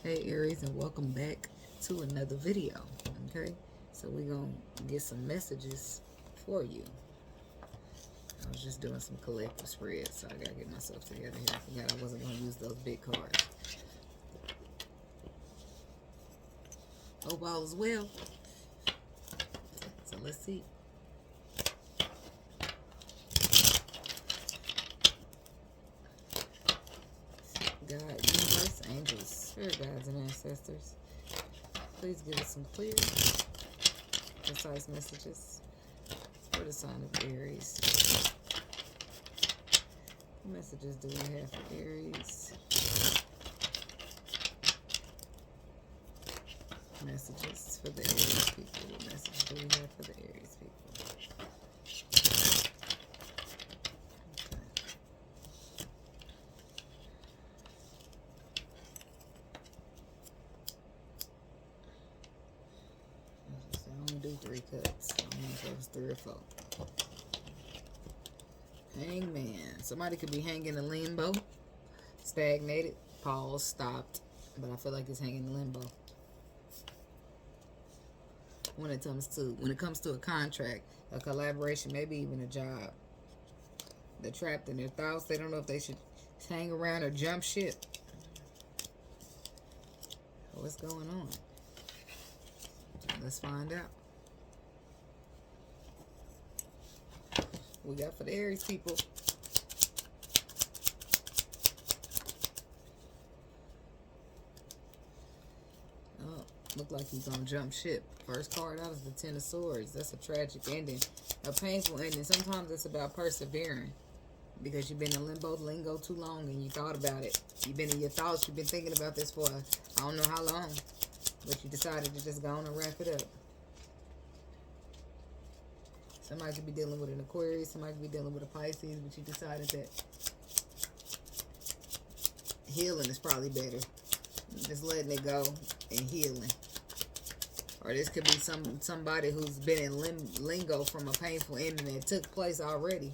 Hey Aries, and welcome back to another video. Okay, so we're gonna get some messages for you. I was just doing some collective spreads, so I gotta get myself together here. I forgot I wasn't gonna use those big cards. Hope all is well. So let's see. God, universe, angels, spirit guides, and ancestors, please give us some clear, concise messages for the sign of Aries. What messages do we have for Aries? Messages for the Aries people. What message do we have for the Aries people? Do 3 cuts. I don't know if it was 3 or 4. Hangman. Somebody could be hanging in limbo, stagnated, paused, stopped, but I feel like it's hanging in limbo. When it comes to a contract, a collaboration, maybe even a job, they're trapped in their thoughts. They don't know if they should hang around or jump ship. What's going on? Let's find out. We got for the Aries people. Oh, look like he's on jump ship. First card out is the Ten of Swords. That's a tragic ending, a painful ending. Sometimes it's about persevering because you've been in limbo, lingo too long, and you thought about it. You've been in your thoughts. You've been thinking about this for I don't know how long, but you decided to just go on and wrap it up. Somebody could be dealing with an Aquarius. Somebody could be dealing with a Pisces. But you decided that healing is probably better. Just letting it go and healing. Or this could be somebody who's been in lingo from a painful ending that took place already.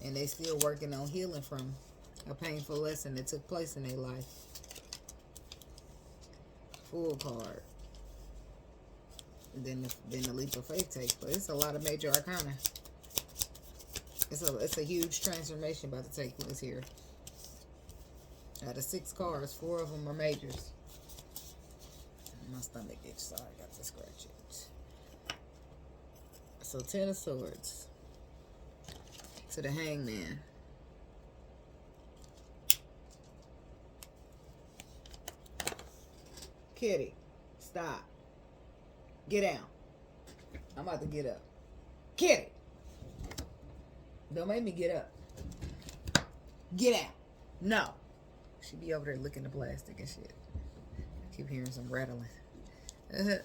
And they still working on healing from a painful lesson that took place in their life. Full card. Then the leap of faith takes place. It's a lot of major arcana. It's a huge transformation about to take place here. Out of 6 cards, 4 of them are majors. My stomach itch, so I got to scratch it. So 10 of Swords to the Hangman. Kitty, stop. Get down. I'm about to get up. Kitty. Don't make me get up. Get out. No. She be over there licking the plastic and shit. I keep hearing some rattling. Down,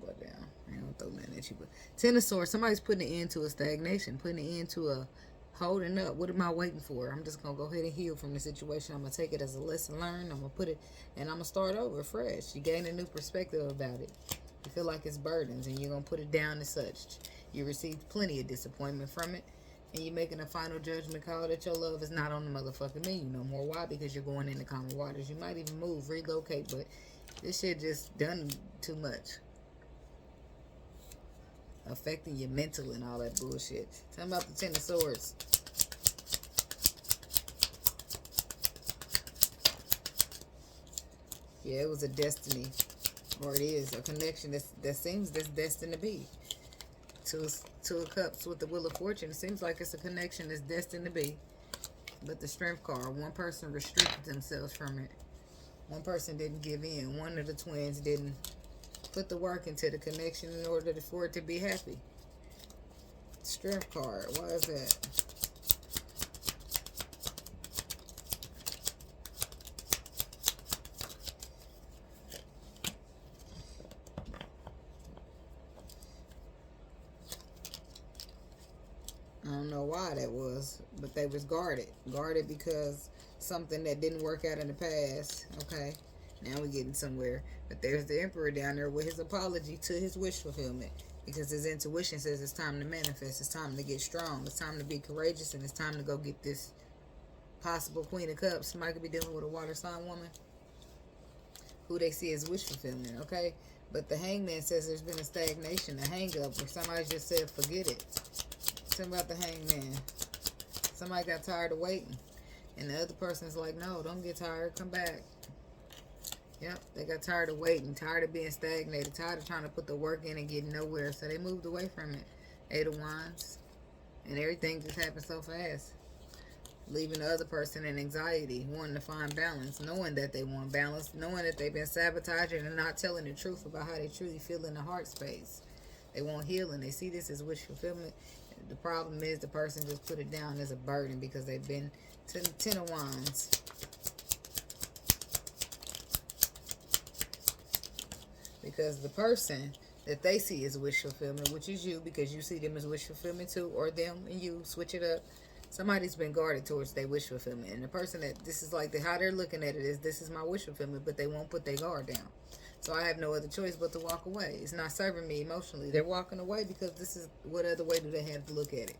butt down. I ain't gonna throw nothing at you. But 10 of Swords. Somebody's putting an end to a stagnation. Putting an end to a holding up. What am I waiting for? I'm just gonna go ahead and heal from the situation. I'm gonna take it as a lesson learned. I'm gonna put it and I'm gonna start over fresh. You gain a new perspective about it. You feel like it's burdens and you're gonna put it down as such. You received plenty of disappointment from it, and you're making a final judgment call that your love is not on the motherfucking menu no more. Why? Because you're going into common waters. You might even move, relocate, but this shit just done too much. Affecting your mental and all that bullshit. Tell me about the 10 of Swords. Yeah, it was a destiny. Or it is a connection that seems that's destined to be. Two of Cups with the Wheel of Fortune. It seems like it's a connection that's destined to be. But the Strength card, one person restricted themselves from it. One person didn't give in. One of the twins didn't put the work into the connection in order for it to be happy. Strength card. Why is that? I don't know why that was, but they was guarded. Guarded because something that didn't work out in the past. Okay. Now we're getting somewhere. But there's the Emperor down there with his apology to his wish fulfillment. Because his intuition says it's time to manifest. It's time to get strong. It's time to be courageous. And it's time to go get this possible Queen of Cups. Somebody could be dealing with a water sign woman who they see as wish fulfillment, okay? But the Hangman says there's been a stagnation, a hang up, where somebody just said, forget it. Tell me about the Hangman. Somebody got tired of waiting. And the other person's like, no, don't get tired. Come back. Yep, they got tired of waiting, tired of being stagnated, tired of trying to put the work in and getting nowhere. So they moved away from it. 8 of Wands. And everything just happened so fast. Leaving the other person in anxiety, wanting to find balance, knowing that they want balance, knowing that they've been sabotaging and not telling the truth about how they truly feel in the heart space. They want healing. They see this as wish fulfillment. The problem is the person just put it down as a burden because they've been 10 of Wands. Because the person that they see as wish fulfillment, which is you, because you see them as wish fulfillment too, or them and you, switch it up. Somebody's been guarded towards their wish fulfillment. And the person that, this is like how they're looking at it is, this is my wish fulfillment, but they won't put their guard down. So I have no other choice but to walk away. It's not serving me emotionally. They're walking away because this is, what other way do they have to look at it?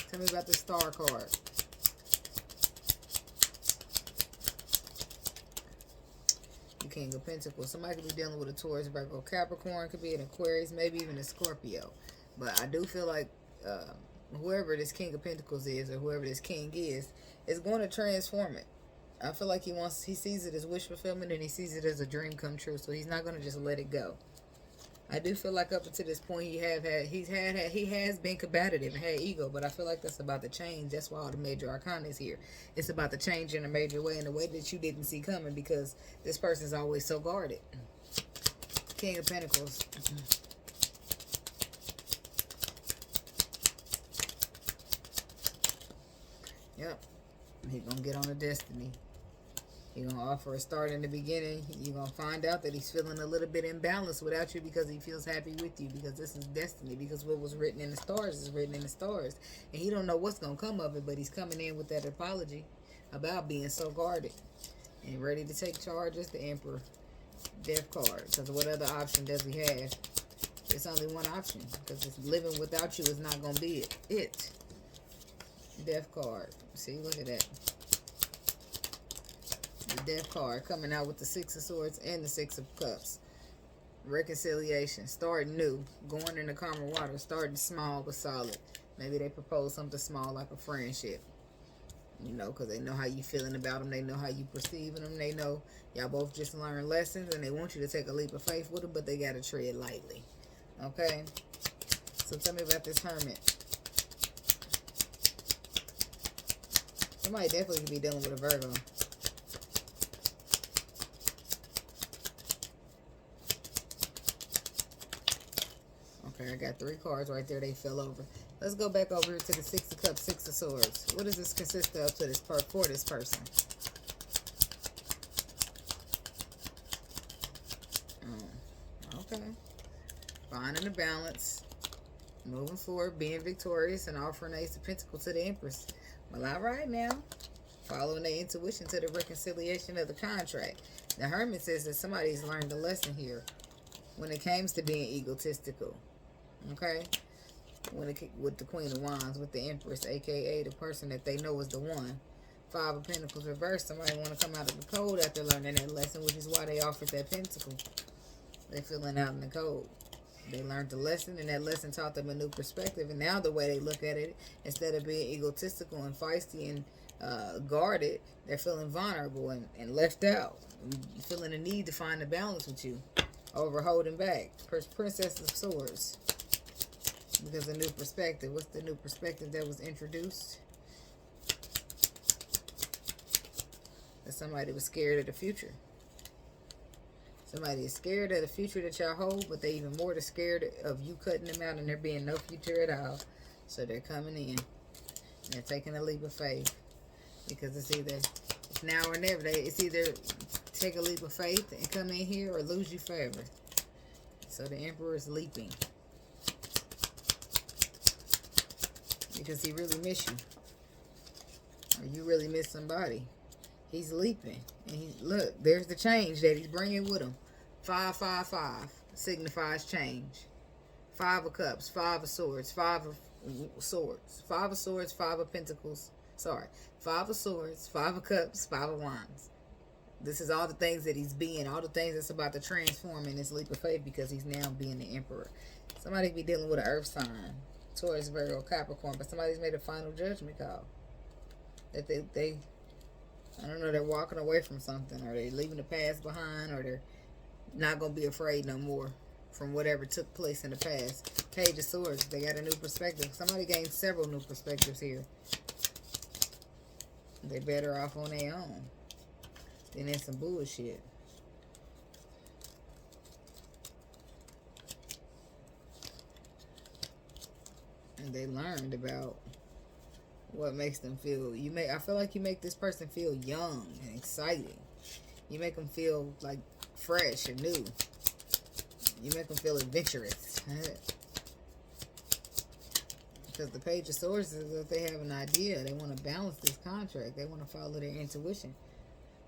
Tell me about the Star card. The King of Pentacles. Somebody could be dealing with a Taurus, Virgo, Capricorn. Could be an Aquarius, maybe even a Scorpio. But I do feel like whoever this King of Pentacles is, or whoever this King is going to transform it. I feel like he sees it as wish fulfillment, and he sees it as a dream come true. So he's not going to just let it go. I do feel like up until this point he has been combative and had ego, but I feel like that's about to change. That's why all the major arcana is here. It's about to change in a major way, in a way that you didn't see coming, because this person's always so guarded. King of Pentacles. Yep. He's going to get on a destiny. He's going to offer a start in the beginning. You're going to find out that he's feeling a little bit imbalanced without you, because he feels happy with you, because this is destiny, because what was written in the stars is written in the stars. And he don't know what's going to come of it, but he's coming in with that apology about being so guarded and ready to take charge as the Emperor. Death card. Because what other option does he have? There's only one option, because living without you is not going to be it. Death card. See, look at that. The Death card coming out with the 6 of Swords and the 6 of Cups. Reconciliation. Starting new. Going into calmer water. Starting small but solid. Maybe they propose something small like a friendship. You know, because they know how you feeling about them. They know how you perceiving them. They know y'all both just learned lessons, and they want you to take a leap of faith with them, but they got to tread lightly. Okay? So tell me about this Hermit. Somebody definitely could be dealing with a Virgo. Okay, I got 3 cards right there. They fell over. Let's go back over here to the 6 of Cups, 6 of Swords. What does this consist of to this part for this person? Okay. Finding a balance. Moving forward, being victorious, and offering Ace of Pentacles to the Empress. Well, all right now. Following their intuition to the reconciliation of the contract. The Hermit says that somebody's learned a lesson here when it comes to being egotistical. Okay? With the Queen of Wands, with the Empress, aka the person that they know is the one. 5 of Pentacles reversed. Somebody want to come out of the cold after learning that lesson, which is why they offered that pentacle. They feeling out in the cold. They learned the lesson, and that lesson taught them a new perspective. And now the way they look at it, instead of being egotistical and feisty and guarded, they're feeling vulnerable and left out. Feeling a need to find a balance with you over holding back. Princess of Swords. Because a new perspective. What's the new perspective that was introduced? That somebody was scared of the future. Somebody is scared of the future that y'all hold, but they even more scared of you cutting them out and there being no future at all. So they're coming in. And they're taking a leap of faith. Because it's now or never. It's either take a leap of faith and come in here, or lose you forever. So the Emperor is leaping. Because he really miss you. Or you really miss somebody. He's leaping. And look, there's the change that he's bringing with him. 555 signifies change. 5 of Cups, 5 of Swords, 5 of Swords, 5 of Swords, 5 of Pentacles, Sorry. Five of Swords, Five of Cups, Five of Wands. This is all the things that he's being, all the things that's about to transform in this leap of faith because he's now being the Emperor. Somebody be dealing with an earth sign, Taurus, Virgo, Capricorn, but somebody's made a final judgment call. That they I don't know, they're walking away from something, or they're leaving the past behind, or they're not going to be afraid no more from whatever took place in the past. Page of Swords, they got a new perspective. Somebody gained several new perspectives here. They're better off on their own than in some bullshit. And they learned about what makes them feel. I feel like you make this person feel young and exciting. You make them feel like fresh and new. You make them feel adventurous. Because the Page of Swords is that they have an idea. They want to balance this contract. They want to follow their intuition.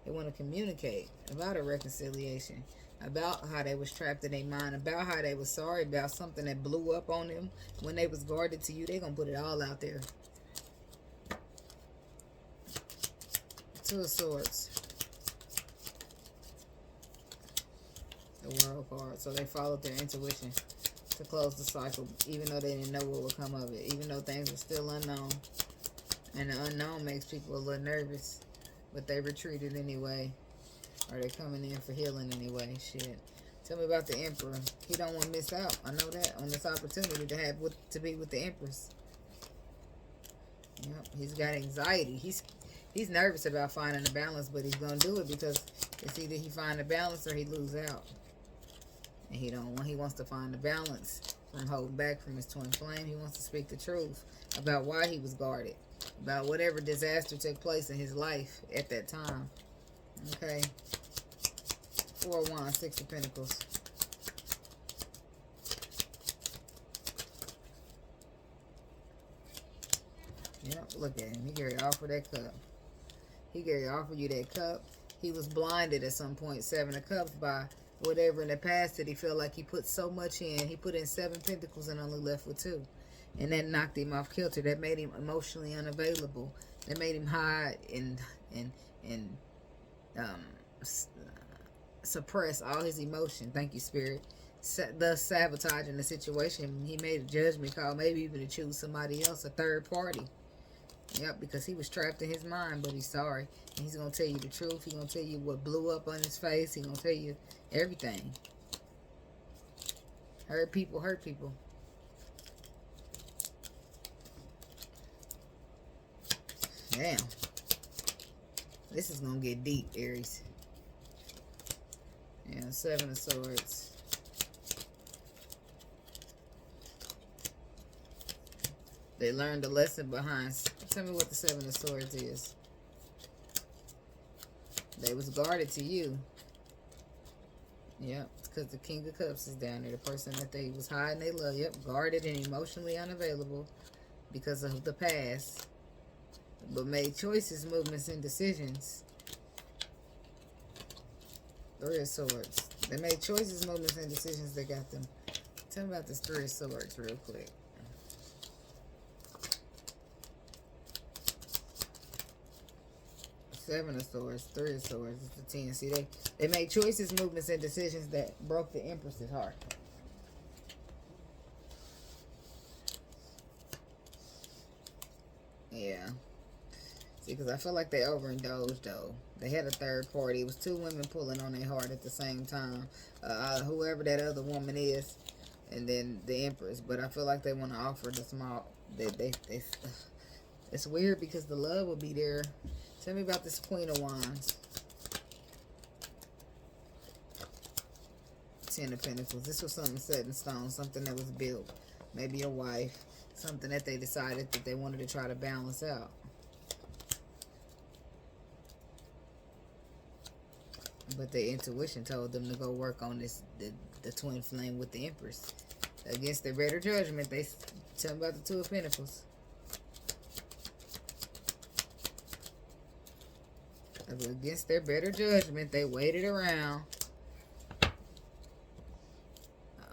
They want to communicate about a reconciliation, about how they was trapped in their mind, about how they was sorry about something that blew up on them when they was guarded to you. They gonna put it all out there. Two of Swords. The World card. So they followed their intuition to close the cycle, even though they didn't know what would come of it, even though things were still unknown. And the unknown makes people a little nervous, but they retreated anyway. Or they're coming in for healing anyway. Shit. Tell me about the Emperor. He don't want to miss out. I know that. On this opportunity to be with the Empress. Yep. He's got anxiety. He's nervous about finding a balance, but he's gonna do it because it's either he find a balance or he lose out. And he wants to find the balance from holding back from his twin flame. He wants to speak the truth about why he was guarded, about whatever disaster took place in his life at that time. Okay. Four of Wands, Six of Pentacles. Yep, look at him. He gave you offer that cup. He gave you offer you that cup. He was blinded at some point, Seven of Cups, by whatever in the past that he felt like he put so much in. He put in Seven Pentacles and only left with two. And that knocked him off kilter. That made him emotionally unavailable. That made him hide and suppress all his emotion. Thank you, Spirit. Thus sabotaging the situation. He made a judgment call, maybe even to choose somebody else, a third party. Yep, because he was trapped in his mind, but he's sorry. And he's going to tell you the truth. He's going to tell you what blew up on his face. He's going to tell you everything. Hurt people, hurt people. Damn. This is going to get deep, Aries. Yeah, Seven of Swords. They learned a lesson behind. Tell me what the Seven of Swords is. They was guarded to you. Yep, because the King of Cups is down there. The person that they was hiding they love. Yep, guarded and emotionally unavailable because of the past. But made choices, movements, and decisions. Three of Swords. They made choices, movements, and decisions that got them. Tell me about this Three of Swords real quick. Seven of Swords, Three of Swords, it's the 10. See, they made choices, movements, and decisions that broke the Empress's heart. Yeah. See, because I feel like they overindulged, though. They had a third party. It was two women pulling on their heart at the same time. Whoever that other woman is, and then the Empress. But I feel like they want to offer the small... It's weird because the love will be there. Tell me about this Queen of Wands. Ten of Pentacles. This was something set in stone. Something that was built. Maybe a wife. Something that they decided that they wanted to try to balance out. But their intuition told them to go work on this, the twin flame with the Empress. Against their better judgment, they tell me about the Two of Pentacles. Against their better judgment, they waited around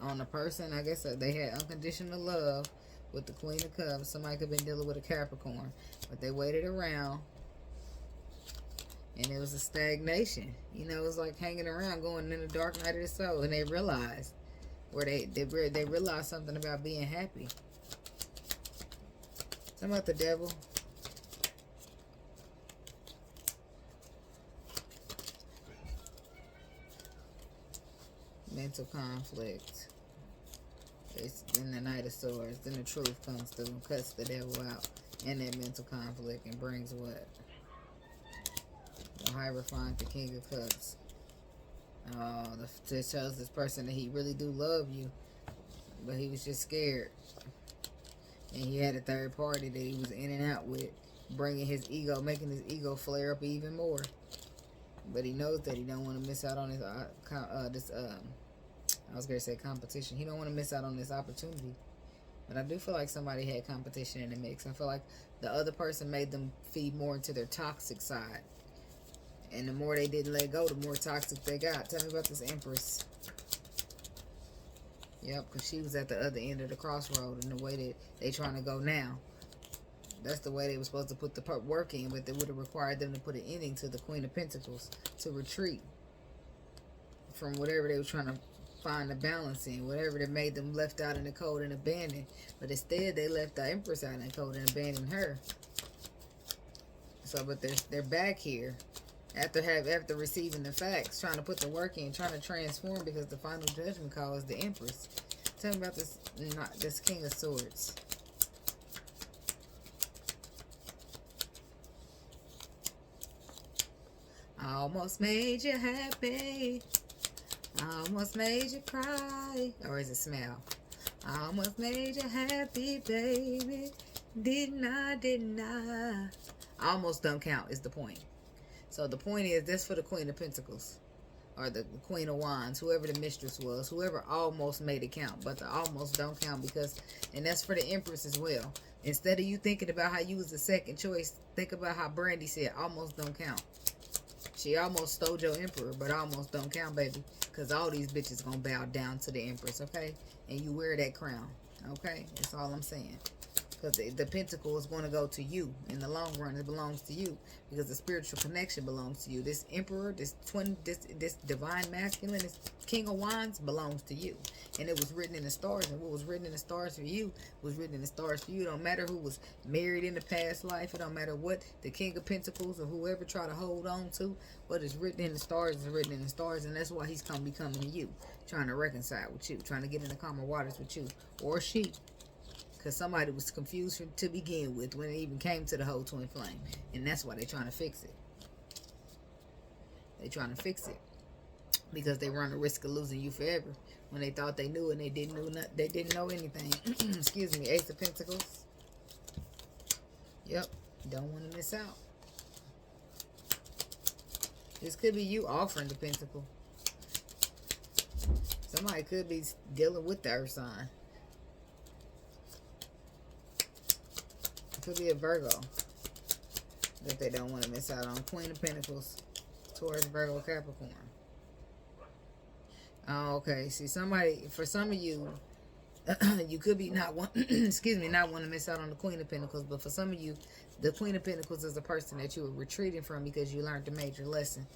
on a person. I guess they had unconditional love, with the Queen of Cups. Somebody could have been dealing with a Capricorn, but they waited around, and it was a stagnation. You know, it was like hanging around, going in the dark night of the soul, and they realized they realized something about being happy. Something about the devil. Mental conflict. It's in the Knight of Swords. Then the truth comes through and cuts the devil out in that mental conflict and brings what? The Hierophant, the King of Cups. Oh, it tells this person that he really do love you, but he was just scared. And he had a third party that he was in and out with, bringing his ego, making his ego flare up even more. But he knows that he don't want to miss out on his I was gonna say competition. He don't want to miss out on this opportunity. But I do feel like somebody had competition in the mix. I feel like the other person made them feed more into their toxic side. And the more they didn't let go, the more toxic they got. Tell me about this Empress. Yep, because she was at the other end of the crossroad, and the way that they trying to go now. That's the way they were supposed to put the work in, but they would have required them to put an ending to the Queen of Pentacles, to retreat from whatever they were trying to find a balance in, whatever that made them left out in the cold and abandoned. But instead, they left the Empress out in the cold and abandoned her. So, but they're back here after receiving the facts, trying to put the work in, trying to transform, because the final judgment call is the Empress. Tell me about this King of Swords. I almost made you happy. I almost made you cry. Or is it smile? I almost made you happy, baby. Didn't I? Almost don't count is the point. So the point is, this for the Queen of Pentacles. Or the Queen of Wands. Whoever the mistress was. Whoever almost made it count. But the almost don't count because... And that's for the Empress as well. Instead of you thinking about how you was the second choice, think about how Brandy said, almost don't count. She almost stole your Emperor, but almost don't count, baby. Because all these bitches gonna bow down to the Empress, okay? And you wear that crown, okay? That's all I'm saying. Because the pentacle is going to go to you. In the long run, it belongs to you. Because the spiritual connection belongs to you. This Emperor, this divine masculine, this King of Wands belongs to you. And it was written in the stars. And what was written in the stars for you was written in the stars for you. It don't matter who was married in the past life. It don't matter what the King of Pentacles or whoever try to hold on to. What is written in the stars is written in the stars. And that's why he's going to be coming to you. Trying to reconcile with you. Trying to get in the calmer waters with you. Or she. Because somebody was confused to begin with when it even came to the whole twin flame. And that's why they're trying to fix it. They're trying to fix it. Because they run the risk of losing you forever. When they thought they knew and they didn't know anything. Excuse me. Ace of Pentacles. Yep. Don't want to miss out. This could be you offering the pentacle. Somebody could be dealing with the earth sign. Could be a Virgo that they don't want to miss out on. Queen of Pentacles, Taurus, Virgo, Capricorn. Oh, okay. See, for some of you, you could be not want to miss out on the Queen of Pentacles, but for some of you, the Queen of Pentacles is a person that you were retreating from because you learned a major lesson.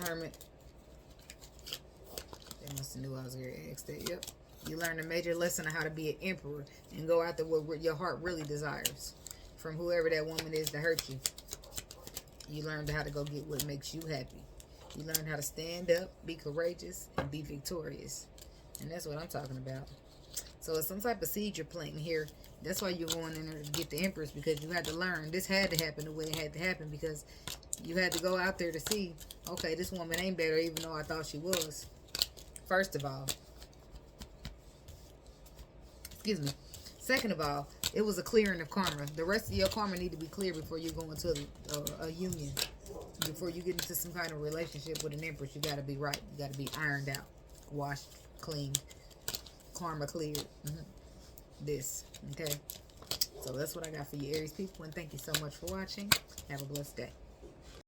Hermit. They must have knew I was going to ask that. Yep. You learn a major lesson on how to be an emperor and go after what your heart really desires from whoever that woman is that hurt you. You learned how to go get what makes you happy. You learn how to stand up, be courageous, and be victorious. And that's what I'm talking about. So it's some type of seed you're planting here. That's why you're going in there to get the Empress, because you had to learn. This had to happen the way it had to happen, because you had to go out there to see, okay, this woman ain't better even though I thought she was. First of all. Excuse me. Second of all, it was a clearing of karma. The rest of your karma need to be clear before you go into a union. Before you get into some kind of relationship with an Empress, you got to be right. You got to be ironed out, washed, cleaned, karma cleared. This, okay? So that's what I got for you, Aries people, and thank you so much for watching. Have a blessed day.